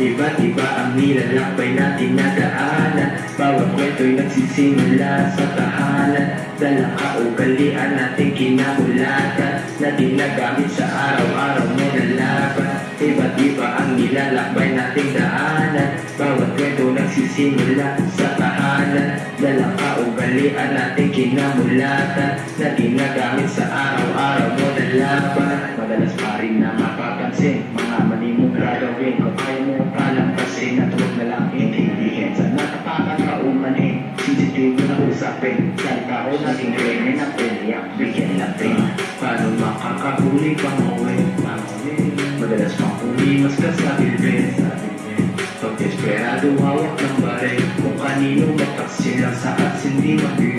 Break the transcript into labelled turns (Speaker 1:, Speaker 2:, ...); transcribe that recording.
Speaker 1: Iba't iba ang nilalakbay natin na daanan. Bawat kwento'y nagsisimula sa tahanan. Dalang kaugalian natin kinamulatan na ginagamit sa araw-araw mo na laban. Iba't iba ang nilalakbay nating daanan. Bawat kwento nagsisimula sa tahanan. Dalang kaugalian natin kinamulatan na ginagamit sa araw-araw mo na laban. Madalas pa rin na mapapansin mga mali mong gagawin. Kung ayaw mo palampasin at huwag na lang intindihin. Sa natapakan ka umanin, sensitive na usapin. Salita ko naging kaya na pwede ang bigyan natin. Paano makakahuli kang mawin? Madalas pang umimas ka sa bilbil. Pag desperado hawak ng baril, kung kanino mataksin lang sa at hindi mabilis.